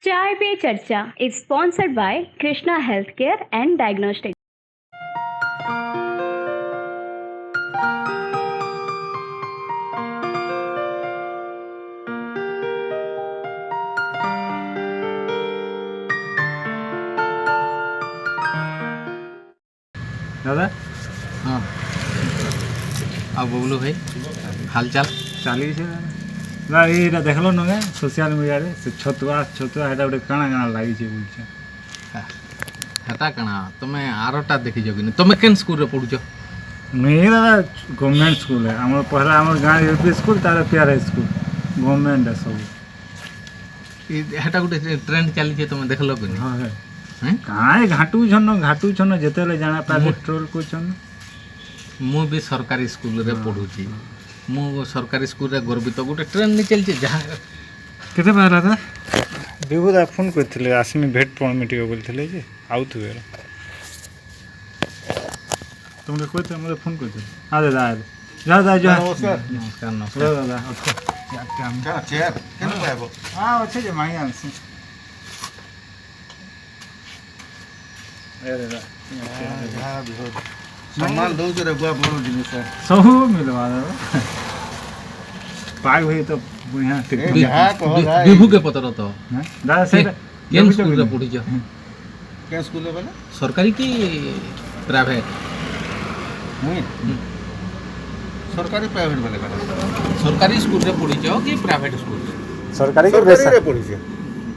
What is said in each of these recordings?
चाय पे चर्चा is sponsored by Krishna Healthcare and Diagnostics. दादा हाँ अब बोलो भाई हालचाल चली ना ये देखल न सोशल मीडिया से छतुआ छतुआ हेटा गोटे काଣା काଣା लगी बोलছে हेटा कणा तुम आरटा देखी कि तुम केन स्कूल रे पढ़ुछ नहीं दादा गवर्नमेंट स्कूल है आम पहला आम गाँव यूपी स्कूल तार प्यार स्कूल गवर्नमेंट है सब हेटा गोटे ट्रेंड चली तुम देखल कि हाँ है हैं कहाँ घाटू छन जिते जाना प्राइवेट ट्रोल कर मु भी सरकारी स्कूल रे पढ़ुची मु सरकारी स्कूल रे गर्वित गोटे ट्रेंड नहीं चलती जहाँ केते बाहर था विभुदा फोन करते आसमी भेट पण मिटियो बोलते जे आउथुबे तुमके कहते मुझे फोन करते आ दादा आ जा जा जा नमस्कार लो नमस्कार दादा क्या काम क्या चेयर केन पाइबो हां अच्छे जे मांगी आनसी ए दादा जहाँ भी हो सम्मान दौच रे बुआ बड़ो जिनिस है सब मिलवा दादा पाग हुई तो बढ़िया ठीक ए, जहाँ कहो जाए विभू के पतर तो हैं दादा से केन स्कूल रे पढ़ुछ क्या स्कूल है बोले सरकारी की प्राइवेट मुई सरकारी प्राइवेट बोले करा सरकारी स्कूल रे पढ़ुछ कि प्राइवेट स्कूल रे सरकारी के सरकारी रे पड़ी छे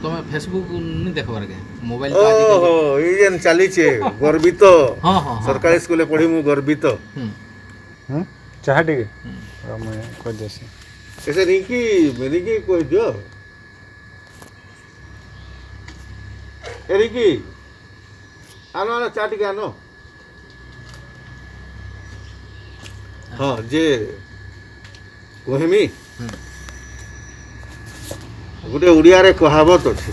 तुम फेसबुक नहीं देखबार के मोबाइल तो आजकल ओहो ई जेन चली छे गर्वित हाँ हाँ हाँ सरकारी स्कूल पढ़ी मु गर्वित हम्म। चाह ठीक है मैं कोई देसी ऐसे रिकी कोई जो ए रिकी आनो आनो चाट के आनो हाँ जे कहमी गोटे ओडिया रे कहावत अछि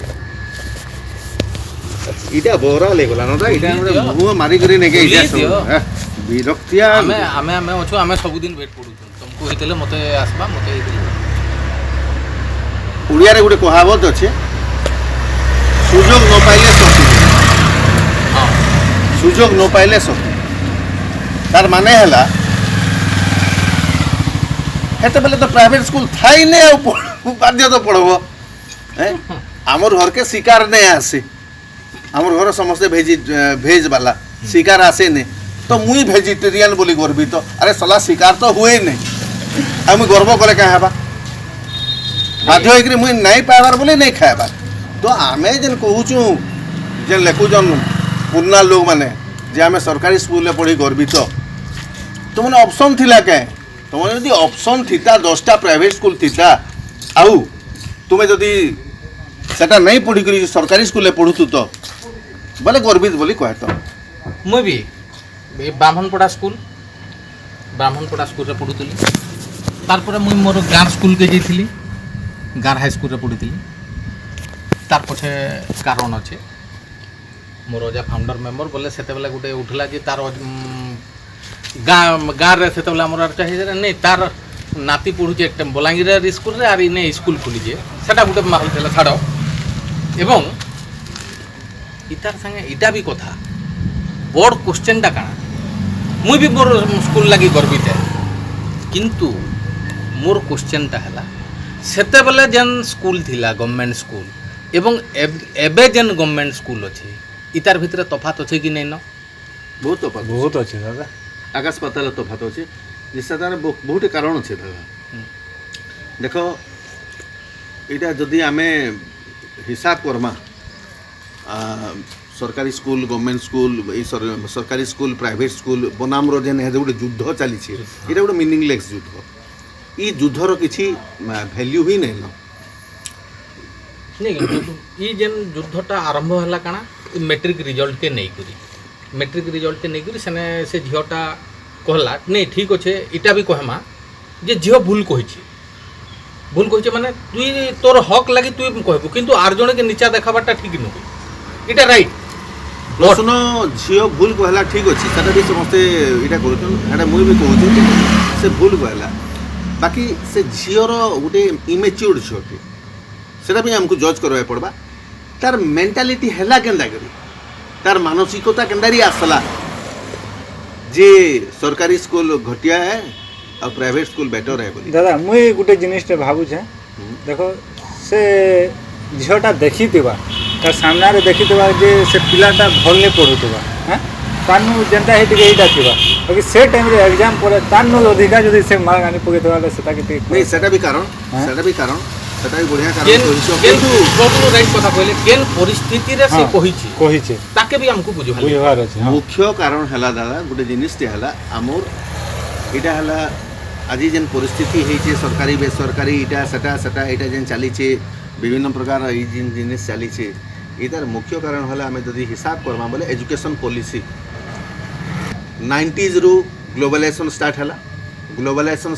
इटा बोरा ले गला न इटा दियो। मुंह मारी करी ने के इटा बुझी दियो। सब विरक्तिया आमे अछु आमे सब दिन वेट पडु तुमको हितले मते आसबा मते हितले ओडिया रे गोटे कहावत अछि सुजोग न पाइले सती हां सुजोग न पाइले सती तार माने हला हेते बेले तो प्राइवेट स्कूल थाई ने बाध्य तो पढ़बो हैं हमर घर के शिकार नहीं आसे हमर घर समस्त भेज वाला शिकार आसे नहीं तो मुई वेजिटेरियन बोली गर्वित अरे सला शिकार तो हुए नहीं हम गर्व कले क्या हेबा बाध्य होइकरी मुई नहीं पाइबार बोली नहीं खाइबार तो आमे जेन कहूचु जेन लेखुचन पुरना लोग माने जे आमे सरकारी स्कूल पढ़ी गर्वित तुमने ऑप्शन थिला के तुमने यदि ऑप्शन थिता 10टा प्राइवेट स्कूल थिता आउ तुमे जदि सेटा नहीं पढ़ी करी सरकारी स्कूल पढ़ुतु तो बोले गर्वित बोली कहत मु भी ब्राह्मणपड़ा स्कूल रे पढुतली तार पर मु मोर गार स्कूल के जइथिली गार हाई स्कूल रे पढुतली तार पछे कारण अछि मोर जा फाउंडर मेंबर बोले सेते बेला गुटे उठला जे तार गार रे सेते बेला मोर चाहिए नहीं तार नाती पढ़ुचे एक बलांगीर स्कूल रे आर इने स्कूल खुलीजे सेटा गुटे माहौल देला छाड़ एवं इतार संगे इटा भी कथा बड़ क्वेश्चन टा काना मुई भी मोर स्कूल लगी गर्वित है किंतु मोर क्वेश्चन टा हला सेते बेले जेन स्कूल थिला गवर्नमेंट स्कूल एवं एबे जेन गवर्नमेंट स्कूल अछि इतार भितरे तफात अछि कि नै न बहुत तफात बहुत अच्छे दादा आकाश पाताल तफात अछि जिससे तार बहुत कारण अछि दादा देखो इटा जदि आमे हिसाब करमा सरकारी स्कूल गवर्नमेंट स्कूल सरकारी स्कूल प्राइवेट स्कूल बनाम रो जेन गोटे युद्ध चली इटा गोटे मीनिंगलेस युद्ध ई युद्धर किसी वैल्यू ही नहीं न नहीं ई जेन युद्धटा आरंभ हला काना मैट्रिक रिजल्ट के नहीं करी मैट्रिक रिजल्ट के नहीं करी सेने से झियोटा कहला नहीं ठीक अच्छे इटा भी कहमा जे झियो भूल कही माने तुई तोर हक लगी तुई कहबू किंतु आर जणे के नीचा देखाबाटा ठीक नुह इटा राइट प्रश्न झील भूल कहला ठीक अच्छे सेटा भी समस्ते इटा करूँ मुझे भी कहूँ से भूल कहला बाकी से झीर गोटे इमेच्योर्ड झीटे सेटा भी आमको जज करवा पड़वा तार मेंटालिटी हैला केंदा करी तार मानसिकता केंदारी आसला जे सरकारी स्कूल घटिया है और प्राइवेट स्कूल बेटर है बोली दादा मुई गोटे जिनिसटे भावुछे देखो से झीलटा देखिथिबा तार सामने देखिथिबा जे से पिलाटा भल नहीं पढ़ुथिबा हैं तानु जेंता हे टिके एटा थिबा बाकी से टाइम रे एग्जाम परे तानु अधिका जदी से मार्क आनी पकेथिबा सेटा के नहीं सेटा भी कारण सेटा भी बढ़िया कारण কিন্তু প্রথম রাইট কথা কইলে কেন পরিস্থিতি রে সে কহিছে তাকে भी हमको बुझवार अछि मुख्य कारण हला दादा गोटे जिनिस ते हला आमर इटा हला आज जेन परिस्थिति होइछे सरकारी बेसरकारी इटा सेटा इटा जेन चलीछे विभिन्न प्रकार ई जिन जिनिस चलीछे इधर मुख्य कारण हला हमें यदि हिसाब करमा बोले एजुकेशन पॉलिसी 90s रु ग्लोबलाइजेशन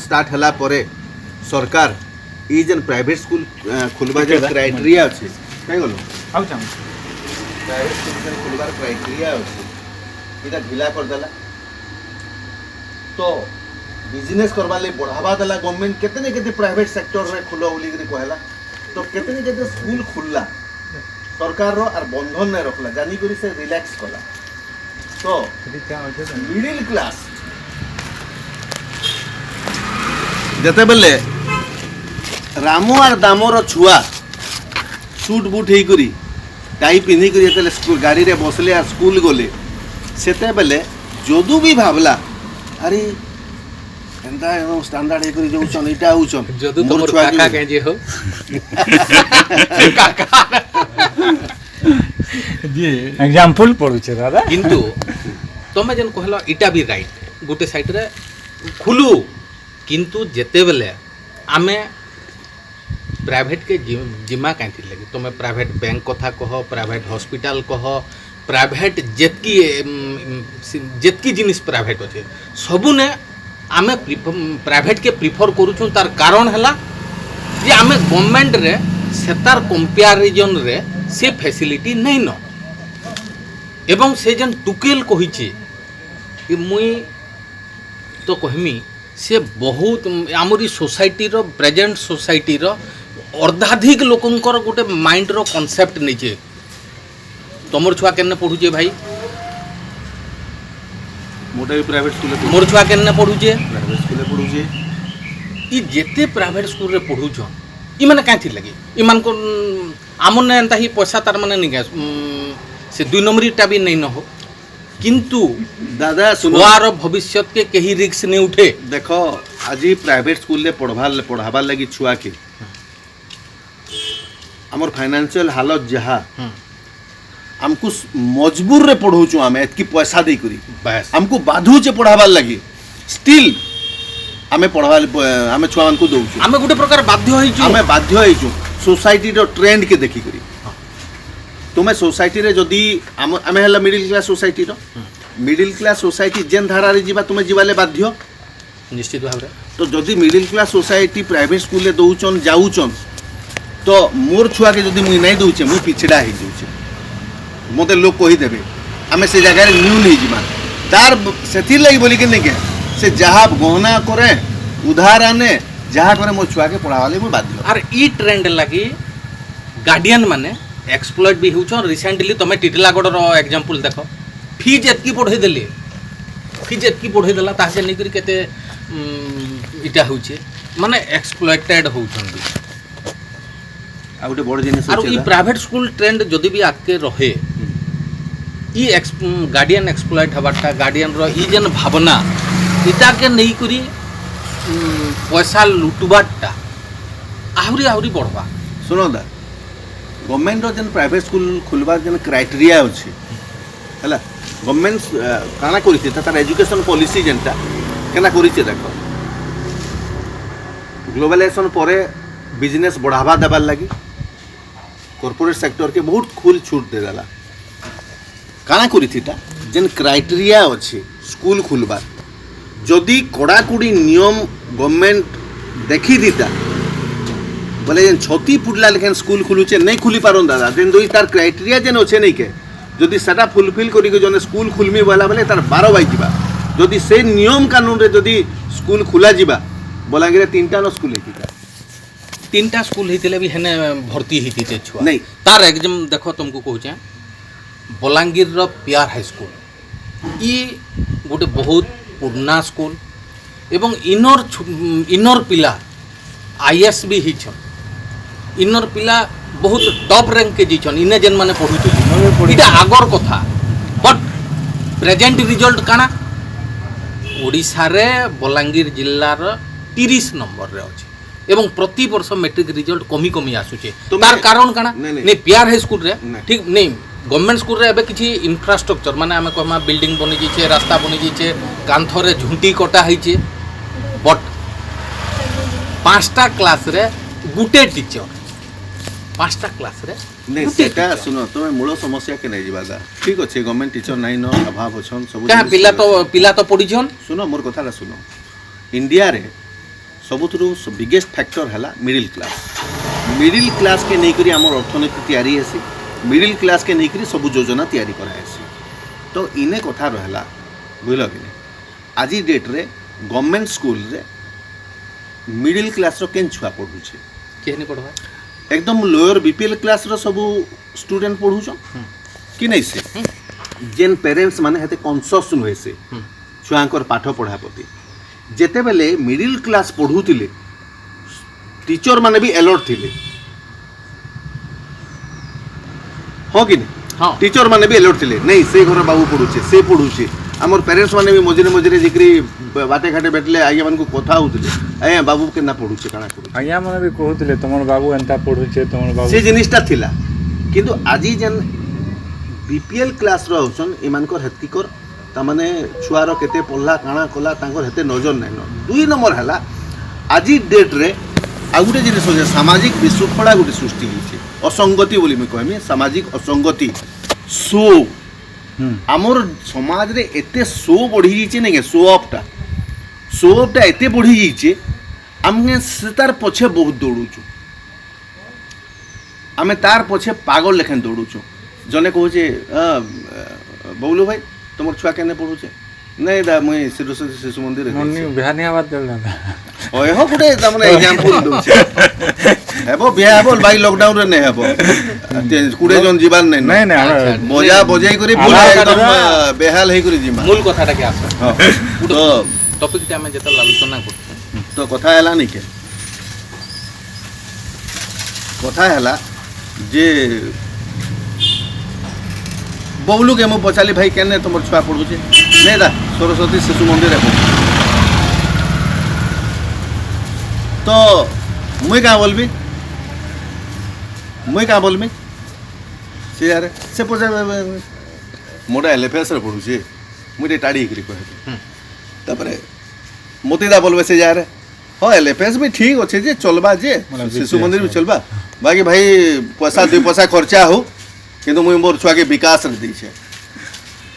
स्टार्ट हला परे सरकार ई जेन प्राइवेट स्कूल खुलबा जे क्राइटेरिया अछि काई गलो आउ चाम प्राइवेट स्कूल जेन खुलबार क्राइटेरिया अछि इटा ढिला कर देला तो बिजनेस करबा ले बढ़ावा देला गवर्नमेंट केते प्राइवेट सेक्टर रे खुलो बोली के कहला तो केते स्कूल खुलला सरकार रो और बंधन नहीं रखला जानी करी से रिलैक्स कला तो मिडिल क्लास जते बेले रामो और दामोर छुआ सूट बूट हे करी टाई पिन्ही करी जते स्कूल गाड़ी रे बसले और स्कूल गले सेते बेले जदू भी भाबला अरे एंता स्टैंडर्ड हे करी जो छन इटा आउ छन जदू तोर काका के जे हो काका जी एग्जांपल पडुचे दादा किंतु तमे जन कहलो इटा भी राइट गोटे साइड रे खुलू किंतु जेते बेले आमे प्राइवेट के जिमा कांथि लगे तमे प्राइवेट बैंक कथा कह प्राइवेट हॉस्पिटल कह प्राइवेट जेतकी जिनिस प्राइवेट अच्छे सबू ने आमे प्राइवेट के प्रिफर करूछु तार कारण हला जे आमे गवर्नमेंट रे सेतार कंपैरिजन रे से फैसिलिटी नहीं न एवं से जन टुकेल कहिछि कि मुई तो कहमी से बहुत आमरी सोसाइटी रो प्रेजेंट सोसाइटी रो अर्धाधिक लोकंकर गोटे माइंड रो कांसेप्ट नहीं छे तमर छुआ केने पढुचे भाई मोटा भी प्राइवेट स्कूल मोर छुआ केने पढुचे प्राइवेट स्कूल पढुचे ई जेते प्राइवेट स्कूल रे पढुछन ई माने काथि लगे ई मान को आमने एंता ही पैसा तार माने नहीं से 2 नंबरीटा भी नहीं न हो किंतु दादा सुवार भविष्य के कहीं रिस्क नहीं उठे देखो आज प्राइवेट स्कूल ले पढ़ाबार लगी छुआ के हमर फाइनेंशियल हालत जहा हमको मजबूर रे पढ़ौछु हमें एतकी पैसा दे करी बस हमको बाधु छे पढ़ाबार लगी स्टिल हमें पढ़ाबा हमें छुआ मान को दउछु हमें गोटे प्रकार बाध्य होई छु हमें बाध्य होई छु सोसाइटी रो ट्रेंड के देखि करी तुम्हें सोसाइटी रे जदी हमें हला मिडिल क्लास सोसाइटी रो मिडिल क्लास सोसाइटी जेन धारा रे जीवा तुम्हें जीवाले बाध्य निश्चित भाव रे तो जदी middle class society private school ले दउचन जाउचन तो मोर छुआ के जदी मुई नहीं दउचे मुई पिछड़ा हे जाउचे मोते लोग कहि देबे हमें से जगह रे न्यू नहीं जीवा तार सेथि लगी बोली के नहीं के से जहा गहना करे उधार आने जहा करे मोर छुआ के पढ़ावाले मुई बाध्य और ई ट्रेंड लगी गार्डियन माने एक्सप्लॉइट भी होउछन रिसेंटली तमे टिटलागड़ रो एग्जांपल देखो फीज एतकी पढ़े देले फीज एतकी पढ़े देला ता से निकरी केते इटा होउछे माने एक्सप्लॉइटेड होउछन आ गोटे बड़ जिनिस और ई प्राइवेट स्कूल ट्रेंड जदी भी आके रहे ई गार्डियन एक्सप्लॉइट हबाटा गार्डियन रो ई जन भावना इटा के नहीं करी पैसा लुटबाटा आहुरी आहुरी बढ़वा सुनो दा गवर्नमेंट रो जन प्राइवेट स्कूल खुलबार जन क्राइटेरिया अछि हला गवर्नमेंट काना करिते तार एजुकेशन पॉलिसी जनता केना करिते देखो ग्लोबलाइजेशन परे बिजनेस बढ़ावा देबार लगी कॉर्पोरेट सेक्टर के बहुत खुल छूट दे देला काना करिथिता जन क्राइटेरिया अछि स्कूल खुलबार जदि कड़ाकुड़ी नियम गवर्नमेंट देखी दीता बोले जेन छती फुटला लेकिन स्कूल खुलुचे नहीं खुली पारन दादा देन दोई तार क्राइटेरिया जेन अच्छे नहीं के जदि सेटा फुलफिल करी के जने स्कूल खुलमी बोला बोले तार 12 बाई जीवा जदि से नियम कानून रे जदि स्कूल खुला जीवा बोलांगे 3टा न स्कूल है तीनटा स्कूल होते भी हेने भर्ती होती छुआ नहीं। तार एग्जाम देख तुमको कहूँ बलांगीर पीआर हाई स्कूल ई गोटे बहुत पुराना स्कूल एवं इनर पिला आईएएस भी होन इनर पिला बहुत टॉप रैंक के जीछन इने जेन माने पढ़ुछन इटा आगर कथा बट प्रेजेंट रिजल्ट काना ओडिशा रे बलांगीर जिल्लार 30 नंबर रे अछि एवं प्रति वर्ष मैट्रिक रिजल्ट कमी कमी आसुचे तार कारण काना नहीं पीआर हाई स्कूल रे ठीक नहीं गवर्नमेंट स्कूल रे एबे किछि इंफ्रास्ट्रक्चर माने आमे कहमा बिल्डिंग बनि जिछे रास्ता बनि जिछे कांथरे झुंटी कटा हिचे बट 5टा क्लास रे गुटे टीचर 5टा क्लास रे नहीं सेटा सुनो तुम मूल समस्या के नहीं जीवा ठीक अच्छे गवर्नमेंट टीचर नहीं न अभाव अछन सब क्या पिला तो पढ़िछन सुनो मोर कथा सुनो इंडिया रे सबुथरु बिगेस्ट फैक्टर हला मिडिल क्लास के नहीं करी हमर अर्थनीति तैयारी हेसी मिडिल क्लास के नहीं करी सब योजना तैयारी करा हेसी तो इने कथा रहला बुझल कि नहीं आज डेट रे गवर्नमेंट स्कूल रे मिडिल क्लास रो केन छुआ पढुछे केहनी पढ़वा एकदम लोअर बीपीएल क्लास रो सब स्टूडेंट पढुछन कि नहीं से जेन पेरेंट्स माने हेते कॉन्शियस नुहे से छुआंकर पाठ पढ़ा प्रति जेते बेले मिडिल क्लास पढुतिले टीचर माने भी अलर्ट थिले हो कि नहीं हाँ टीचर माने भी अलर्ट थिले नहीं से घर बाबू पढुछे हमर पेरेंट्स माने भी मझिरे जिकरी बाटे घाटे बैठले आगे मन को कथा होतिले आया बाबू के ना पढुछे काना पढुछे आज्ञा मैंने भी कहते तुम बाबू एंता पढ़ुचे तुम बाबू से जिनिसटा थिला किंतु आजी जेन बीपीएल क्लास रो होसन इमानकर हेतिकर तामाने छुआर केते पल्ला काना कला तांकर हेते नजर नै न 2 नंबर हला आजी डेट रे आ गुटे जिनिस हो सामाजिक विशृंखला गुटे सृष्टि हिचे असंगति बोली मैं कहमी सामाजिक असंगति सो आमर समाज रे एते सो बढ़ी हिचे नै के शो ऑफ टा एते बढ़ी हिचे आमे तार पछे बहुत दौड़ुचु आमे तार पछे पागल लेखन दौड़ुचु जने कहूचे बबलू भाई तुम छुआ केने पढ़ुचे नहीं दा मुई सरस्वती शिशु मंदिर मन्नी बिहानी आवाज देला ओए हो गुटे तमने एग्जांपल दोछे हेबो बिया हेबो भाई लॉकडाउन रे नहीं हेबो कुडे जन जीवन नहीं नहीं बजा बजाई करी पूरा एकदम बेहाल हे करी जीमा मूल कथाटा के आस तो टॉपिक टा में जेतल आलोचना करते तो कथा हैला नहीं के कथा हैला जे बबलू के मु पचाली भाई केने तुम छुआ पढ़ुचे नहीं दा सरस्वती शिशु मंदिर है तो मुई क्या बोलबी से यार से पचा मोटा एलएफएस रे पढ़ुचे मुई टाड़ी करी कहे तापरे मोतीदा बोलबे से यार हाँ एलएफएस भी ठीक अच्छे जे चलबा जे शिशु मंदिर भी चलबा बाकी भाई पैसा 2 पैसा खर्चा हो किंतु मुई मोर छुआ के विकास रे दैछे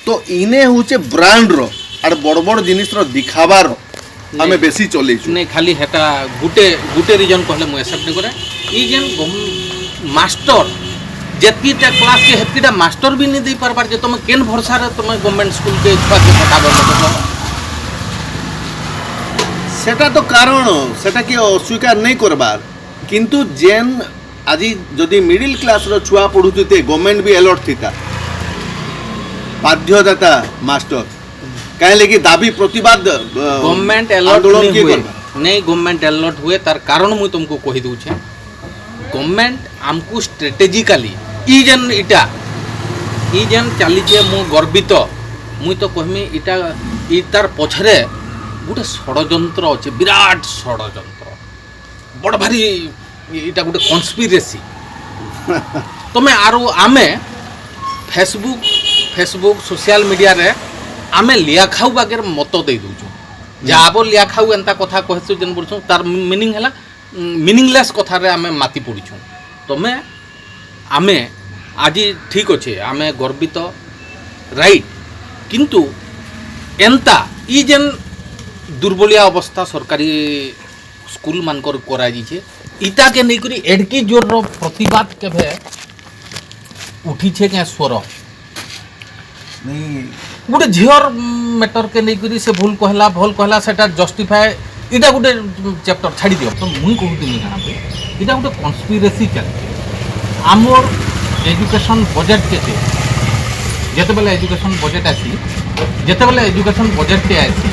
तो इने होचे ब्रांड रो आर बड़ बड़ जिनिस रो दिखावा रो हमें बेसी चले नहीं खाली हेटा गुटे रीजन कहले मु एक्सेप्ट नहीं करे ई जेन मास्टर जेतीटा क्लास के हेतीटा मास्टर भी नहीं दे पारबार जे तुम केन भरोसा रे तुम गवर्नमेंट स्कूल के छुआ के पठाबो सेटा तो कारण सेटा के अस्वीकार नहीं करबार किंतु जेन आज जदि मिडिल क्लास रो छुआ पढ़ुते गवर्नमेंट भी अलर्ट थीता बाध्यदाता मास्टर कहे लेकिन दाबी प्रतिवाद गवर्नमेंट अलर्ट नहीं गवर्नमेंट अलर्ट हुए तार कारण मुझे तुमको कही दूचे गवर्नमेंट आमको स्ट्रेटेजिकली ई जेन चलीचे मु गर्वित मुई तो कहमी इटा ई तार पछरे गोटे षड्यंत्र अच्छे विराट षड्यंत्र बड़ भारी इटा गोटे कन्स्पिरेसी तुम आरो आमे फेसबुक सोशल मीडिया रे आमे लिया खाऊ बागे मत दे दूचु जाबो लिया खाऊ एंता कथा कहसु जन बुझछु तार मीनिंग हला मीनिंगलेस कथा रे आमे माती पड़ीछु तमे आमे आज ठीक अच्छे आमे गर्वित राइट किंतु एंता ई जेन दुर्बलिया अवस्था सरकारी स्कूल मानकर करा जाइए इटा के नहीं करी एडकी जोर रो प्रतिवाद केभे उठी छे के स्वर नहीं गोटे झीर मैटर के नहीं करी से भूल कहला सेटा जस्टिफाई इटा गोटे चैप्टर छाड़ी दियो तो मुई कहूଥିଲି କାଣା ଯେ इटा गोटे कन्स्पिरेसी चलছে आमर एजुकेशन बजेट केते ଯେତେବେଳେ एजुकेशन बजेट आसी ଯେତେବେଳେ एजुकेशन बजेट टे आसी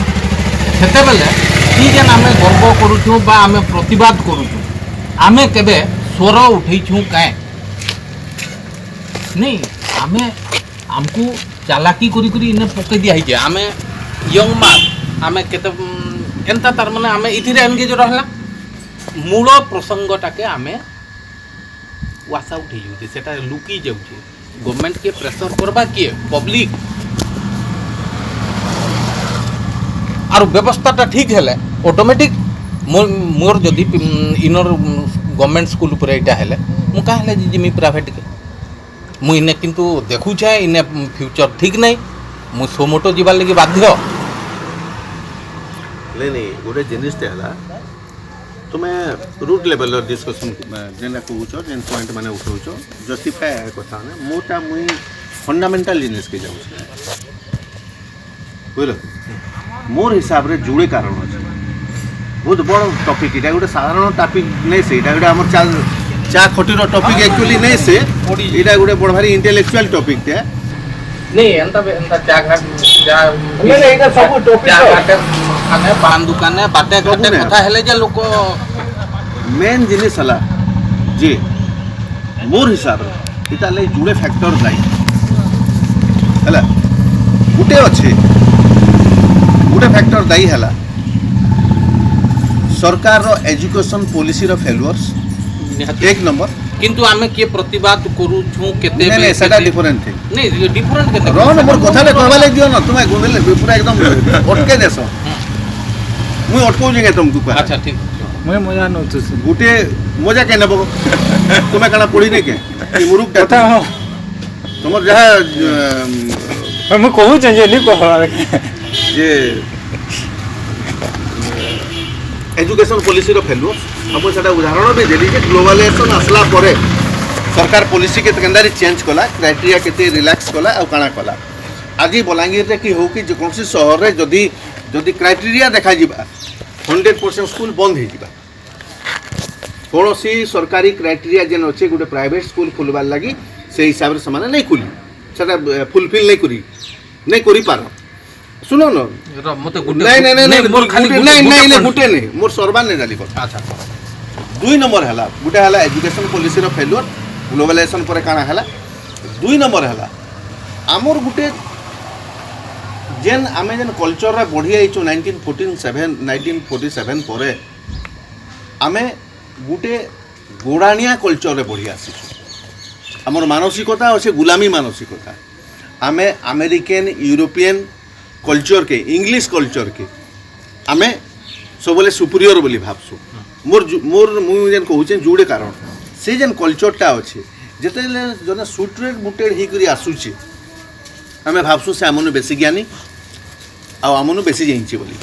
ସେତେବେଳେ କି ଯେନ୍ ଆମେ ଗର୍ବ କରୁଛୁ ବା ଆମେ ପ୍ରତିବାଦ କରୁଛୁ ଆମେ କେବେ ସ୍ୱର ଉଠେଇଛୁ କାଏ नहीं आमे आमको चालाकी करी करी इने पके दिया है आमे यंग मास आमे केते एंता तार माने आमे इथिरे एंगेज रहला मूल प्रसंगटाके आमे वास आउट हे जुते सेटा लुकी जाउचे गवर्नमेंट के प्रेशर करबा के पब्लिक आरो व्यवस्थाटा ठीक हेले ऑटोमेटिक मोर जदी इनर गवर्नमेंट स्कूल पर एटा हेले मु का हेले जिमी प्राइवेट के मु इने किंतु देखुछे इने फ्यूचर ठीक नहीं मु सोमोटो जीवार लगी बाध्य नहीं गोटे जिनिस है तुम्हें रूट लेवल डिस्कसन जेना कहूच जेन पॉइंट मैंने उठाऊच जस्टिफाए कथा ना मोटा मुई फंडामेंटल जिनिस के जाऊँ बुझल मोर हिसाब रे जुड़े कारण अच्छे बहुत बड़ टॉपिक इटा गोटे साधारण टॉपिक नहीं से इटा गोटे हमर चा खटीर टॉपिक एक्चुअली नहीं से इटा गोटे बड़ भारी इंटेलेक्चुअल टॉपिक थे नहीं एंता चा घाट जा नहीं एटा सब टॉपिक चा घाट खाने पान दुकाने बाटे घाटे कथा हेले जे लोक मेन जिनिस हला जे मोर हिसाब रे इटा ले जुड़े फैक्टर जाई हला गुटे अच्छे गुटे फैक्टर दाई हला सरकार रो एजुकेशन पॉलिसी रो फेलुअर्स एक नंबर किंतु आमे के प्रतिवाद करू छु केते नहीं नहीं सेटा डिफरेंट थिंग नहीं डिफरेंट केते रो नंबर कथा ले कहबा ले दियो ना तुमे गुंदले पूरा एकदम अटके देसो मुई अटकौ जेगे तुमको कह अच्छा ठीक मुझे मजा न होतो गुटे मजा के नबो तुमे कना पड़ी ने के ई मुरुक कथा हो तुमर जहा मैं कहू जे नहीं कह जे एजुकेशन पॉलिसी रो फेलुअर हम सेटा उदाहरण भी देली जे ग्लोबलाइजेशन आसला परे सरकार पॉलिसी के केंदारी चेंज कला क्राइटेरिया केते रिलैक्स कला आ काना कला आज बलांगीर रे की हो कि जे कोनसी शहर रे जदी जदी क्राइटेरिया देखा जिबा 100% स्कूल बंद हो जिबा कोनसी सरकारी क्राइटेरिया जेन अच्छे गोटे प्राइवेट स्कूल खुलबार लगी से हिसाब से समान नहीं खुली सेटा फुलफिल नहीं करी पार सुनो न मते नहीं मोर खाली नहीं गुटे नहीं मोर सरबान नहीं डाली কথা अच्छा 2 नंबर हला गुटे हला एजुकेशन पॉलिसी रो फेलुअर ग्लोबलाइजेशन पर काना हला 2 नंबर हला आमर गुटे जेन आमे जेन कल्चर रे बढ़िया आइचो 1947 परे आमे गुटे गोड़ानिया कल्चर रे बढ़िया आसीचो आमर मानसिकता अच्छे गुलामी मानसिकता आमे अमेरिकन यूरोपियन कल्चर के इंग्लिश कल्चर के आमे सबले सुपीरियर बोली भाबसु मोर मोर मुई जेन कहूचे जुड़े कारण से जेन कल्चरटा अच्छे जेते जने सुटरेड बुटेड ही करी आसुचे आमे भाबसु से आमनु बेसी ज्ञानी आ आमनु बेसी जाइंचे बोली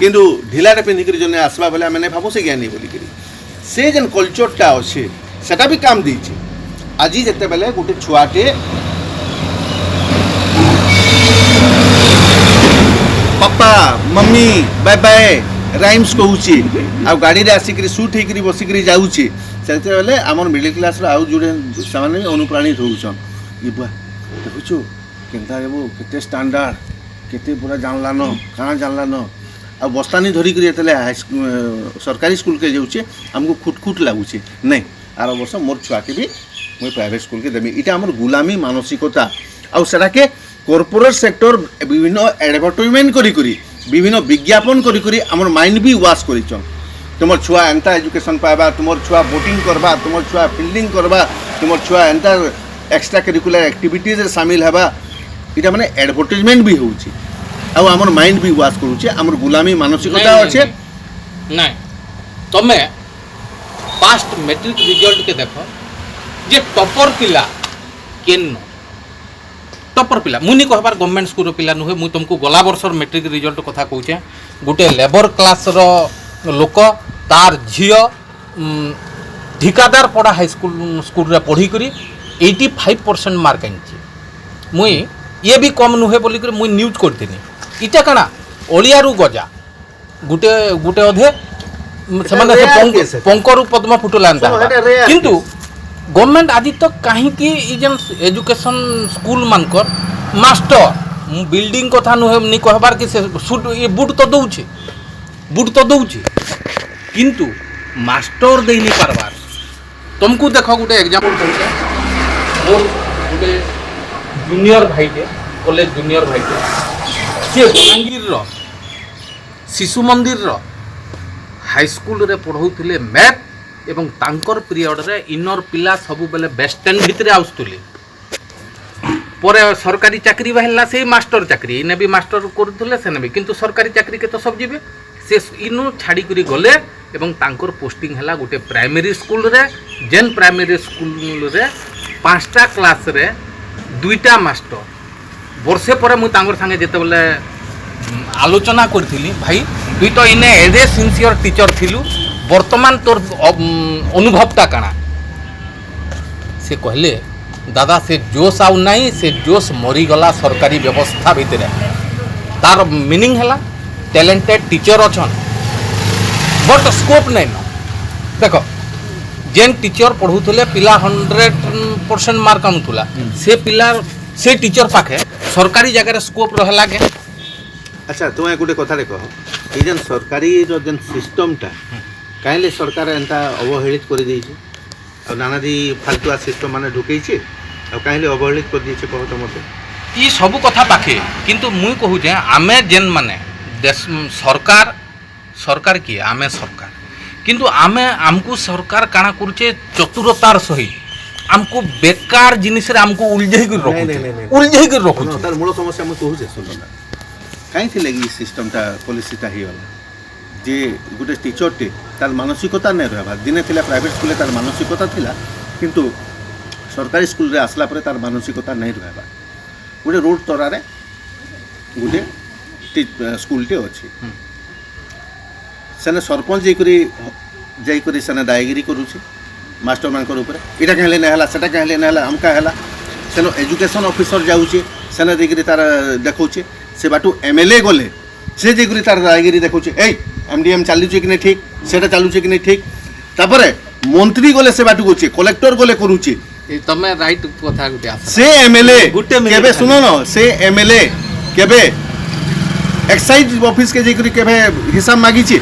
किंतु ढिलाटा पिंधि करी जने आसबा बेले आमे नै भाबु से ज्ञानी बोली करी से जेन कल्चरटा अच्छे सेटा भी काम दीचे आज जेते बेले गोटे छुआटे papa mummy bye bye rhymes कहूची आ गाड़ी रे आसिकरी सूट हेकरी बसिकरी जाउची सेते बेले हमर मिडिल क्लास रो आउ जुडे सामान्य अनुप्राणित होउछन ई बुआ देखुछु केनता रेबो केते स्टैंडर्ड केते पूरा जानला न कहां जानला न आ बस्तानी धरी करी एतले सरकारी स्कूल के जाउची हमको खुटखुट लागुची नहीं आरो वर्ष मोर छुआ के भी मैं प्राइवेट स्कूल के देमी इटा हमर गुलामी मानसिकता आ सेरा के कॉर्पोरेट सेक्टर विभिन्न एडवर्टाइजमेंट करी करी विभिन्न विज्ञापन करी करी हमर माइंड भी वाश करिछन तुमर छुआ एंता एजुकेशन पाइबा तुमर छुआ बोटिंग करबा तुमर छुआ फील्डिंग करबा तुमर छुआ एंता एक्स्ट्रा करिकुलर एक्टिविटीज रे शामिल हेबा इटा माने एडवर्टाइजमेंट भी होउची आ हमर माइंड भी वाश करूची हमर गुलामी मानसिकता अच्छे नहीं तमे पास्ट मैट्रिक रिजल्ट के देखो जे टॉपर पिला केन टॉपर पिला मुनि कहबार गवर्नमेंट स्कूल पिला नुहे मु तुमको गला वर्षर मैट्रिक रिजल्ट कथा कहूचे गोटे लेबर क्लास रो लोक तार झियो ठिकादार पढ़ा हाई स्कूल रे पढ़ी करी 85% मार्क आनी मुई ये भी कम नुहे बोली मुई न्यूज करती इटा काना ओलियारू गजा গুটে গুটে অধে ସେମାନେ rare ସେ case এটা। ପଙ୍କରୁ ପଦ୍ମ ଫୁଟିଲା ଏନ୍ତା ଶୁଣ, ହେବା। ଏଟା rare କିନ୍ତୁ ଗଭର୍ଣ୍ଣମେଣ୍ଟ ଆଜି ତକ୍ କାହିଁକି ଇ ଯେନ୍ ଏଜୁକେସନ୍ ସ୍କୁଲ ମାନଙ୍କର ମାଷ୍ଟର ବିଲ୍ଡିଂ କଥା ନୁହେଁ ନି କହିବାର କି ସେ ସୁଟ୍ ଇ ବୁଟ୍ ତ ଦଉଛେ ବୁଟ୍ ତ ଦଉଛେ କିନ୍ତୁ ମାଷ୍ଟର ଦେଇ ନି ପାରବାର। ତମକୁ ଦେଖ ଗୋଟେ ଏକ୍ଜାମ୍ପଲ କହୁଛେ ମୋର ଗୋଟେ ଜୁନିୟର ଭାଇଟେ କଲେଜ ଜୁନିୟର ଭାଇଟେ ସିଏ ବଲାଙ୍ଗୀରର ଶିଶୁ ମନ୍ଦିରର ହାଇସ୍କୁଲରେ ପଢ଼ଉଥିଲେ ମ୍ୟାଥ୍ ଏବଂ ତାଙ୍କର ପିରିୟଡ଼ରେ ଇନର ପିଲା ସବୁବେଲେ ବେଷ୍ଟ 10 ଭିତରେ ଆସୁଥିଲେ। ପରେ ସରକାରୀ ଚାକିରି ବାହାରିଲା ସେଇ ମାଷ୍ଟର ଚାକିରି ଇନେ ବି ମାଷ୍ଟର କରୁଥିଲେ ସେନେ ବି କିନ୍ତୁ ସରକାରୀ ଚାକିରି କେ ତ ସବୁ ଯିବେ ସେ ଇନୁ ଛାଡ଼ିକରି ଗଲେ ଏବଂ ତାଙ୍କର ପୋଷ୍ଟିଂ ହେଲା ଗୋଟେ ପ୍ରାଇମେରୀ ସ୍କୁଲରେ ଯେନ୍ ପ୍ରାଇମେରୀ ସ୍କୁଲରେ 5ଟା କ୍ଲାସରେ 2ଟା ମାଷ୍ଟର। ବର୍ଷେ ପରେ ମୁଁ ତାଙ୍କର ସାଙ୍ଗେ ଯେତେବେଳେ ଆଲୋଚନା କରିଥିଲି ଭାଇ তুই তো ইনে এজ এ সিনসিয়র টিচর থিলু বর্তমান তোর অনুভবটা কাଣା সে কহিলে দাদা সে জোশ আউ নাই সে জোশ মরিগলা সরকারি ব্যবস্থা ভিতরে তার মিনিং হেলা ট্যালেন্টেড টিচর অছন বট স্কোপ নাই ন দেখ যেন টিচর পড়ুলে পিলা 100% মার্ক আনুলা সে পিলার সে টিচর পাখে সরকারি জায়গায় স্কোপ রহলা কে। अच्छा तुम्हें गोटे कथा कह ये जेन सरकारी जेन सिस्टमटा कहीं सरकार एंता अवहेलित कर देइछे और नानादी फालतुआ सिस्टम माने ढुकैछे और कहीं अवहेलित कर देइछे कह तो मते इ सब कथा पाखे किंतु मुई कहूचे आमे जेन माने देश सरकार सरकार किए आमे सरकार किंतु आमे आमको सरकार काना करूचे चतुरतार सहित आमको बेकार जिनिस रे आमको उलझाई कर रखुचे तार मूल समस्या मैं कहूचे सुन कहीं थी लगी सिस्टमटा पॉलिसीटा ही वाला जे गोटे टीचरटे तार मानसिकता नहीं रहा दिने थिला प्राइवेट स्कूल तार मानसिकता थिला किंतु सरकारी स्कूल रे आसला परे तार मानसिकता नहीं रहा गोटे रोड तरारे गोटे स्कूलटे अच्छी सेने सरपंच जाइकरी सेने दायगिरी करुचे मास्टर मानकर ऊपर इटा कहले नहीं हला सेटा कहले नहीं हला हमका हला सेनो एजुकेशन ऑफिसर जाउचे सेने देकरी तार देखौचे से बाटू एमएलए गले से जेकरी तार दायगिरी देखौचे ए एमडीएम चालुचे कि नहीं ठीक सेटा चालुचे कि नहीं ठीक तापरे मंत्री गले से बाटू गोचे कलेक्टर गले करूचे तमे राइट कथा गुटे से एमएलए केबे सुनो न से एमएलए केबे एक्साइज ऑफिस के जेकरी केबे हिसाब मागीचे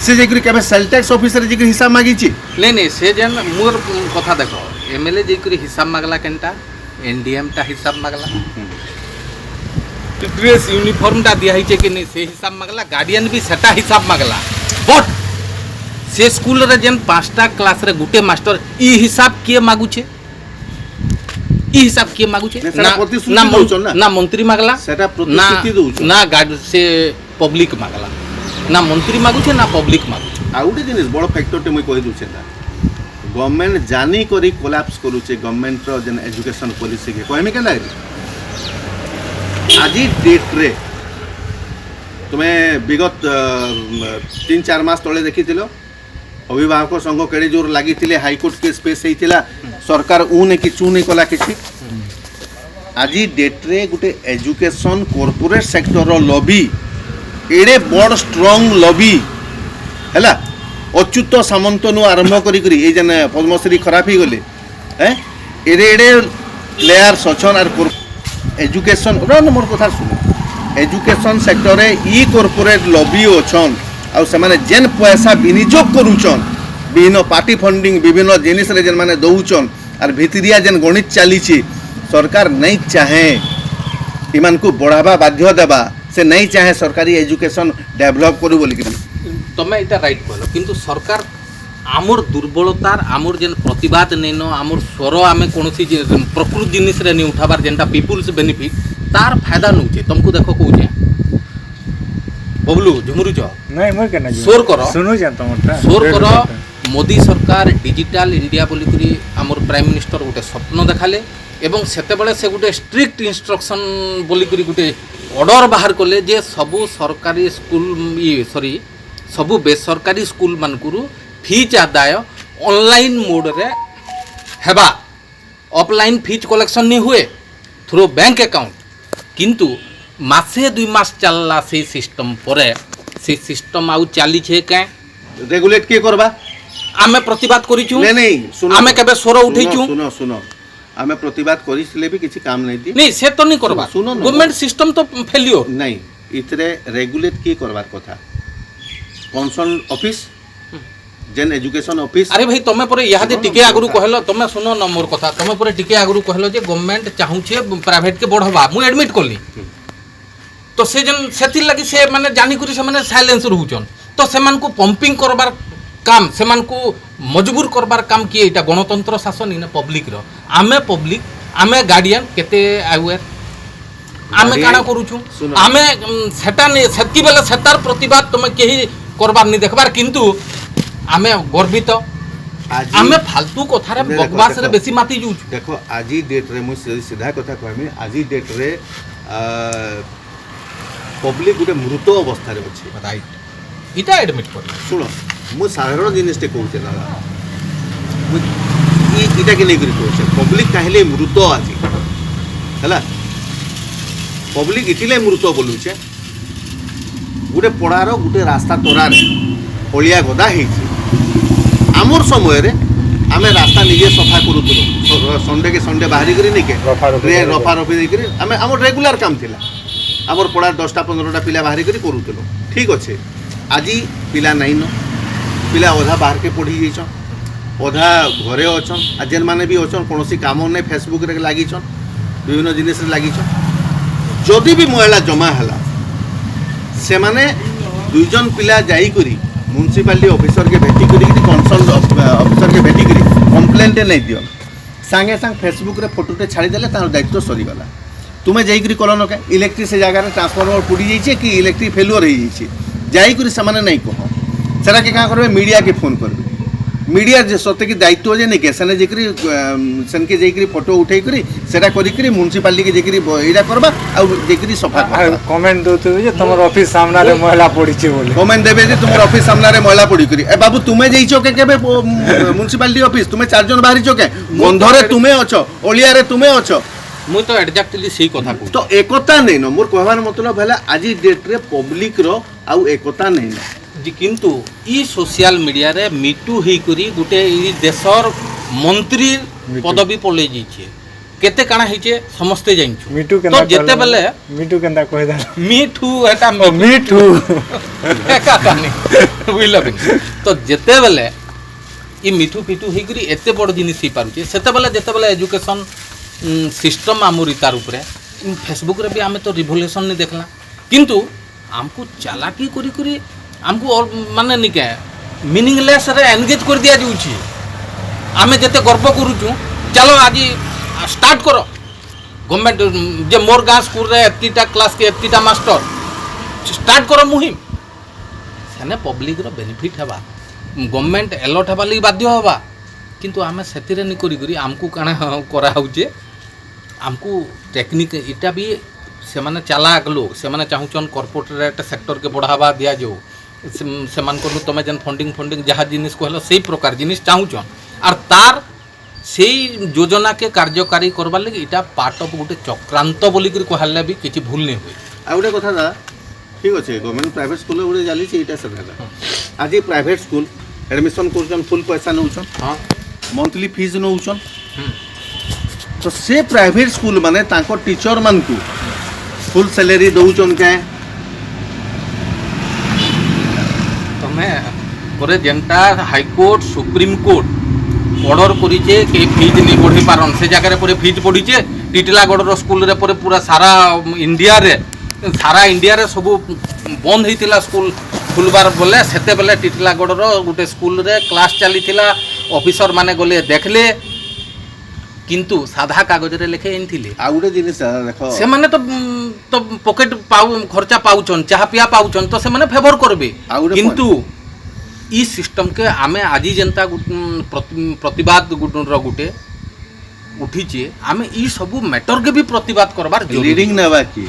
से जेकरी केबे सेल टैक्स ऑफिसर जेकरी हिसाब मागीचे नहीं से जेन मोर कथा देखो एमएलए जेकरी हिसाब मागला केनटा एनडीएम टा हिसाब मागला ड्रेस यूनिफॉर्म टा दिया हिचे कि नहीं से हिसाब मागला गार्डियन भी सेटा हिसाब मागला बट से स्कूल रे जेन 5टा क्लास रे गुटे मास्टर ई हिसाब किए मागुचे ई हिसाब किए मागुचे ना मंत्री मागला सेटा प्रतिश्रुति दउछ ना गार्ड से पब्लिक मागला ना मंत्री मागुचे ना पब्लिक मागुचे आ उटे जिनिस बड़ फैक्टर टे मुई कहि दउछे ना गवर्नमेंट जानी करी कोलैप्स करूचे गवर्नमेंट रो जेन एजुकेशन पॉलिसी के कहमे केला आज डेट रे तुम्हें विगत 3-4 मास तले देखी अभिभावक संघ केड़े जोर लगी हाईकोर्ट केस पेश होता सरकार ऊने कि चूने कला कि आज डेट रे गोटे एजुकेशन कॉर्पोरेट सेक्टर लॉबी एड़े बड़ स्ट्रॉन्ग लॉबी है अच्युत सामंत नु आरंभ करी जेन पद्मश्री खराब ही गले एड़े एड़े प्लेयर्स अच्छन आर एजुकेशन मोर कथा सुन एजुकेशन सेक्टर इ कॉर्पोरेट लॉबी अच्छन आउ से माने जेन पैसा विनियोग करूचन विभिन्न पार्टी फंडिंग विभिन्न जिनिस रे जेन माने दउचन आर भितरिया जेन गणित चली सरकार नहीं चाहे इमान को बढ़ावा बाध्य देबा से नहीं चाहे सरकारी एजुकेशन डेवलप करू बोली तमे इटा राइट कहलो किंतु सरकार आमर दुर्बलतार आमर जेन प्रतिवाद नैन आमर स्वर आमे कोनोसी प्रकृत जिनिस रे नि उठाबार जेनटा पीपुल्स बेनिफिट तार फायदा नउचे तुमको देखो कहूचे बबलू झुमरुच नहीं मोर केना सोर करो सुनु जान तमटा सोर करो मोदी सरकार डिजिटल इंडिया बोलिकरी आमर प्राइम मिनिस्टर गोटे स्वप्न देखाले एवं सेते बेले से गोटे स्ट्रिक्ट इंस्ट्रक्शन बोलिकरी गोटे ऑर्डर बाहर कले जे सबु सरकारी स्कूल सॉरी सबु बेसरकारी स्कूल मानकुरु फीज आदाय ऑनलाइन मोड रे हेबा ऑफलाइन फीज कलेक्शन नहीं हुए थ्रू बैंक अकाउंट किंतु मासे 2 मास चलला से सिस्टम परे से सिस्टम आउ चली छे के रेगुलेट किए करबा आमे प्रतिवाद करिछु नहीं नहीं सुनो आमे केबे स्वर उठैछु सुनो सुनो आमे प्रतिवाद करिसले भी किछि काम नहीं दी नहीं से तो नहीं करबा सुनो ना। गवर्नमेंट सिस्टम तो फेलियर नहीं इतरे रेगुलेट किए करबार कथा कंसर्न ऑफिस जेन एजुकेशन ऑफिस अरे भाई तमे परे यहादे टिके आगरु कहलो तमे सुनो न मोर कथा तमे परे टिके आगरु कहलो जे गवर्नमेंट चाहू छे प्राइवेट के बढ़वा मु एडमिट करली तो से जन सेति लगी से माने जानि करी से माने साइलेंस रहउचन तो सेमान को पंपिंग करबार काम सेमान को मजबूर करबार काम किए एटा गणतंत्र शासन इन पब्लिक रो पब्लिक आमे गार्डियन केते अवेयर आमे काना करूछु सुनो। आमे सेटा ने सेति बेला सेतार प्रतिवाद तमे केही करबार नि देखबार किंतु आमे गर्वित आज आमे फालतू कथारे देखो, बकवास रे देखो। बेसी माती जुछु देखो आज डेट रे मु सीधा कथा कहमी आज डेट रे पब्लिक गुटे मृत अवस्था रे अछि राइट इटा एडमिट कर सुनो मु साधारण जिनिसटे कहूचे दादा मु इटा के नहीं करी कहूचे पब्लिक काहिले मृत आज हैला पब्लिक इथिले मृत बोलुचे गुटे पड़ार गुटे रास्ता तोरार अलिया गदा हेछि आमर समय रे आमे रास्ता निजे सफा करूतलो संडे के संडे बाहरी करी नहीं के रफा रफी करी आमे आमर रेगुलर काम थिला आमर पड़ा 10टा 15टा पिला बाहरी करी करूतलो ठीक अच्छे आज पिला नहीं न पिला अधा बाहर के पढ़ी जाइछन अधा घरे अछन आ जेन माने भी अछन कोनोसी काम नै फेसबुक रे लागिछन विभिन्न जिनिस रे लागिछन जदि भी महिला जमा हला से माने दुइजन पिला जाई करी म्युनिसिपालिटी ऑफिसर के भेटी करी कंसर्न ऑफिसर के भेटी करी कंप्लेंट नहीं दियो सांगे सांग फेसबुक रे फोटोटे छाड़ी देले तार दायित्व सरी गला तुमे जाई करी कलन के इलेक्ट्रिक से जगह रे ट्रांसफार्मर पुड़ी जाइछे कि इलेक्ट्रिक फेलियर हो जाइछे जाई करी समाने नहीं कहो सेरा के का करबे मीडिया के फोन करबे मीडिया जे सत्य की दायित्व जे नहीं के सने जेकरी सन के जेकरी फोटो उठाई करी सेरा करी करी म्युनिसिपालिटी के जेकरी एडा करबा आ जेकरी सफा करबा कमेंट दोते जे तमर ऑफिस सामना रे महिला पड़ी छे बोले कमेंट देबे जे तुमर ऑफिस सामना रे महिला पड़ी करी ए बाबू तुमे जइछो के केबे म्युनिसिपालिटी ऑफिस तुमे चार जन बाहरी छो के गंधरे तुमे अछो ओलिया रे तुमे अछो मु तो एग्जैक्टली सही कथा कहू तो एकता नहीं न मोर कहबार मतलब हैला आज डेट रे पब्लिक रो आउ एकता नहीं न जी किंतु ई सोशल मीडिया रे मीटू ही करी गुटे ई देशर मंत्री पदवी पले जिछे केते काना हिचे समस्ते जाइछु मीटू तो जेते बेले मीटू केंदा कहि दा मीठू एटा मीठू एका कहानी बुझलो कि तो जेते बेले ई मीठू फिटू ही करी एते बड़ जिनिस ही पारुचे सेते बेले जेते बेले एजुकेशन सिस्टम आमर तार उपरे फेसबुक रे भी आमे तो रिवोल्यूशन नहीं देखला किंतु हमको चालाकी करी करी हमको और माने निके मीनिंगलेस रे एंगेज कर दिया जाउची आमे जते गर्व करूछु चलो आज स्टार्ट करो गवर्नमेंट जे मोर गाँ स्कूल रे एत्तीटा क्लास के एत्तीटा मास्टर स्टार्ट करो मुहिम सेने पब्लिक रो बेनिफिट हेबा गवर्नमेंट अलर्ट हेबा लगी बाध्य हेबा किंतु आमे सेतिरे नि करी करी हमको काना करा होचे हमको टेक्निक इटा भी से माने चालाक लोग से माने चाहूचन कॉर्पोरेट सेक्टर के बढ़ावा दिया जो से मान को तमे जन फंडिंग जहाँ जिनिस कहलो सही प्रकार जिनिस चाहूचन और तार सेही योजना के कार्यकारी करबार लगे इटा पार्ट ऑफ गोटे चक्रांत बोली करी कहले भी किछि भूल नहीं हुए आ गोटे कथा दा ठीक अच्छे गवर्नमेंट प्राइवेट स्कूल गोटे चली इटा सब आज प्राइवेट स्कूल एडमिशन कर फुल पैसा नौछन हाँ मंथली फीस नौछन तो से प्राइवेट स्कूल माने तांको टीचर मान को फुल सैलरी दौचन के तमे परे जेनटा हाईकोर्ट सुप्रीम कोर्ट ऑर्डर करिचे के फीज नहीं बढ़ी पारन से जगह रे फीज बढ़ीचे टिटलागढ़ स्कूल रे पूरा सारा इंडिया रे सब बंद होइतिला स्कूल खुलबार बोले सेते बेले टिटलागढ़ गोटे स्कूल रे क्लास चलीथिला ऑफिसर माने गले देखले किंतु साधा कागज रे लिखे एनथिले आ गोटे जिनिस देखो से माने तो पॉकेट पाउ खर्चा पाउचन चाहा पिया पाउचन तो से माने फेवर करबे किंतु ई सिस्टम के आमे आजी जनता प्रतिवाद गुटे उठीचे आमे ई सब मैटर के भी प्रतिवाद करबार रीडिंग नेबा की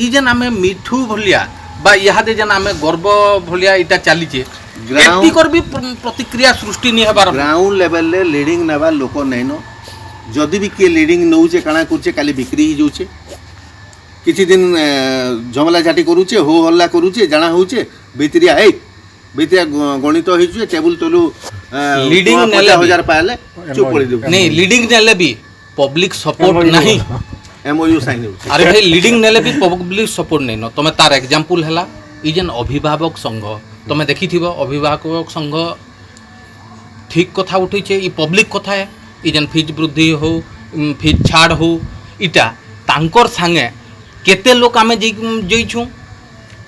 ई जन आमे मिठू भलिया बा इहादे जन आमे गर्व भलिया इटा चलीचे एती कर भी प्रतिक्रिया सृष्टि नहीं हेबार ग्राउंड लेवल ले लीडिंग नेबा लोक नहीं नो जदि भी के लीडिंग नौचे काना करचे काली बिक्री ही जोचे किछि दिन झमला झाटी करूचे हो हल्ला करूचे जाना होचे भितरिया गणित होइछे टेबल तलु Leading नेले 50,000 पाले चुप पड़ी दउ नहीं लीडिंग नेले भी पब्लिक सपोर्ट नहीं एमओयू साइन होचे अरे भाई लीडिंग नेले भी पब्लिक सपोर्ट नहीं न तमे तार एग्जांपल हैला ई जेन अभिभावक संघ तमे देखिथिबो अभिभावक संघ ठीक कथा उठैछे ई पब्लिक कथा है ई जेन फीस वृद्धि हो फीस छाड़ हो इटा तांकर संगे केते लोक आमे जइछु